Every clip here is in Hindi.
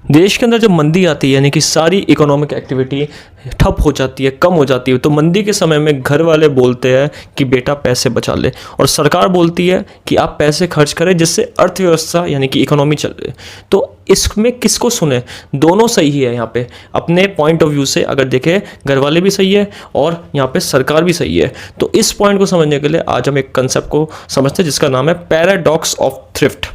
देश के अंदर जब मंदी आती है यानी कि सारी इकोनॉमिक एक्टिविटी ठप हो जाती है, कम हो जाती है, तो मंदी के समय में घर वाले बोलते हैं कि बेटा पैसे बचा ले, और सरकार बोलती है कि आप पैसे खर्च करें जिससे अर्थव्यवस्था यानी कि इकोनॉमी चले। तो इसमें किसको सुने? दोनों सही है। यहाँ पे अपने पॉइंट ऑफ व्यू से अगर देखें, घर वाले भी सही है और यहाँ पे सरकार भी सही है। तो इस पॉइंट को समझने के लिए आज हम एक कंसेप्ट को समझते हैं जिसका नाम है पैराडॉक्स ऑफ थ्रिफ्ट।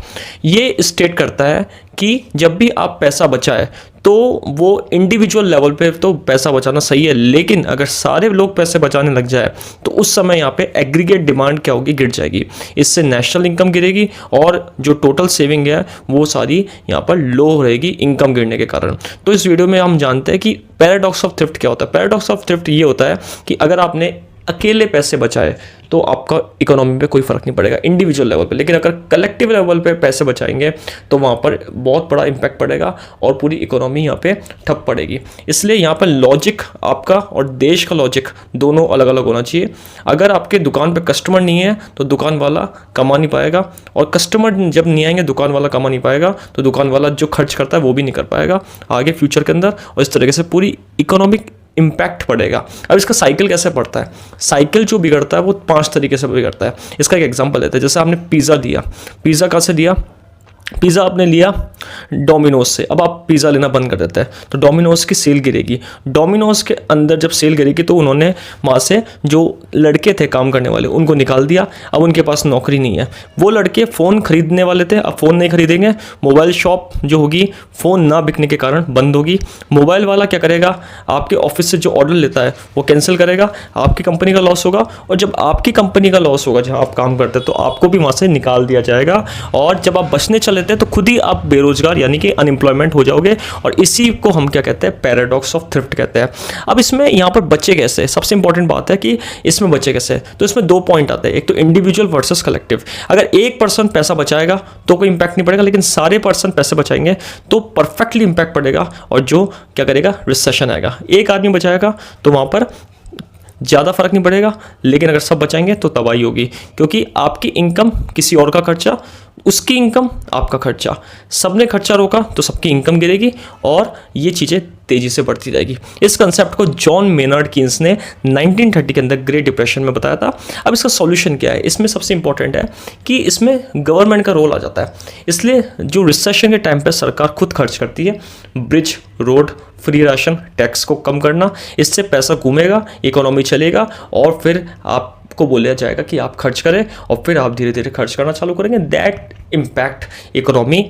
ये स्टेट करता है कि जब भी आप पैसा बचाए तो वो इंडिविजुअल लेवल पे तो पैसा बचाना सही है, लेकिन अगर सारे लोग पैसे बचाने लग जाए तो उस समय यहाँ पे एग्रीगेट डिमांड क्या होगी? गिर जाएगी। इससे नेशनल इनकम गिरेगी और जो टोटल सेविंग है वो सारी यहाँ पर लो रहेगी इनकम गिरने के कारण। तो इस वीडियो में हम जानते हैं कि पैराडॉक्स ऑफ थ्रिफ्ट क्या होता है। पैराडॉक्स ऑफ थ्रिफ्ट ये होता है कि अगर आपने अकेले पैसे बचाए तो आपका इकोनॉमी पे कोई फर्क नहीं पड़ेगा इंडिविजुअल लेवल पे, लेकिन अगर कलेक्टिव लेवल पे पैसे बचाएंगे तो वहाँ पर बहुत बड़ा इम्पैक्ट पड़ेगा और पूरी इकोनॉमी यहाँ पे ठप पड़ेगी। इसलिए यहाँ पर लॉजिक आपका और देश का लॉजिक दोनों अलग अलग होना चाहिए। अगर आपके दुकान पे कस्टमर नहीं है तो दुकान वाला कमा नहीं पाएगा, और कस्टमर जब नहीं आएंगे दुकान वाला कमा नहीं पाएगा, तो दुकान वाला जो खर्च करता है वो भी नहीं कर पाएगा आगे फ्यूचर के अंदर, और इस तरीके से पूरी इकोनॉमिक इम्पैक्ट पड़ेगा। अब इसका साइकिल कैसे पड़ता है? साइकिल जो बिगड़ता है वो 5 तरीके से बिगड़ता है। इसका एक एग्जांपल लेते हैं। जैसे आपने पिज़्ज़ा दिया, पिज़्ज़ा कहाँ से दिया? पिज़्ज़ा आपने लिया डोमिनोज से। अब आप पिज़्ज़ा लेना बंद कर देते हैं तो डोमिनोज की सेल गिरेगी। डोमिनोज के अंदर जब सेल गिरेगी तो उन्होंने वहाँ से जो लड़के थे काम करने वाले उनको निकाल दिया। अब उनके पास नौकरी नहीं है। वो लड़के फ़ोन खरीदने वाले थे, अब फ़ोन नहीं खरीदेंगे। मोबाइल शॉप जो होगी फ़ोन ना बिकने के कारण बंद होगी। मोबाइल वाला क्या करेगा? आपके ऑफिस से जो ऑर्डर लेता है वो कैंसिल करेगा, आपकी कंपनी का लॉस होगा। और जब आपकी कंपनी का लॉस होगा जहाँ आप काम करते हैं तो आपको भी वहाँ से निकाल दिया जाएगा। और जब आप बचने चले तो खुद ही आप बेरोजगार यानी कि अनएम्प्लॉयमेंट हो जाओगे। और इसी को हम क्या कहते हैं? पैराडॉक्स ऑफ थ्रिफ्ट कहते हैं। अब इसमें यहाँ पर बचे कैसे? सबसे इंपॉर्टेंट बात है कि इसमें बचे कैसे। तो इसमें 2 पॉइंट आते हैं, एक तो इंडिविजुअल वर्सेस कलेक्टिव। अगर एक पर्सन पैसा बचाएगा तो कोई इंपैक्ट नहीं पड़ेगा, लेकिन सारे पर्सन पैसे बचाएंगे तो परफेक्टली इंपैक्ट पड़ेगा, और जो क्या करेगा? रिसेशन आएगा। एक आदमी बचाएगा तो वहाँ पर ज़्यादा फर्क नहीं पड़ेगा, लेकिन अगर सब बचाएंगे तो तबाही होगी, क्योंकि आपकी इनकम किसी और का खर्चा, उसकी इनकम आपका खर्चा, सबने खर्चा रोका तो सबकी इनकम गिरेगी और ये चीज़ें तेज़ी से बढ़ती जाएगी। इस कंसेप्ट को जॉन मेनार्ड कीन्स ने 1930 के अंदर ग्रेट डिप्रेशन में बताया था। अब इसका सॉल्यूशन क्या है? इसमें सबसे इंपॉर्टेंट है कि इसमें गवर्नमेंट का रोल आ जाता है। इसलिए जो रिसेशन के टाइम पे सरकार खुद खर्च करती है, bridge, road, free ration, tax को कम करना, इससे पैसा घूमेगा, इकोनॉमी चलेगा, और फिर आपको बोला जाएगा कि आप खर्च करें, और फिर आप धीरे धीरे खर्च करना चालू करेंगे। That impact economy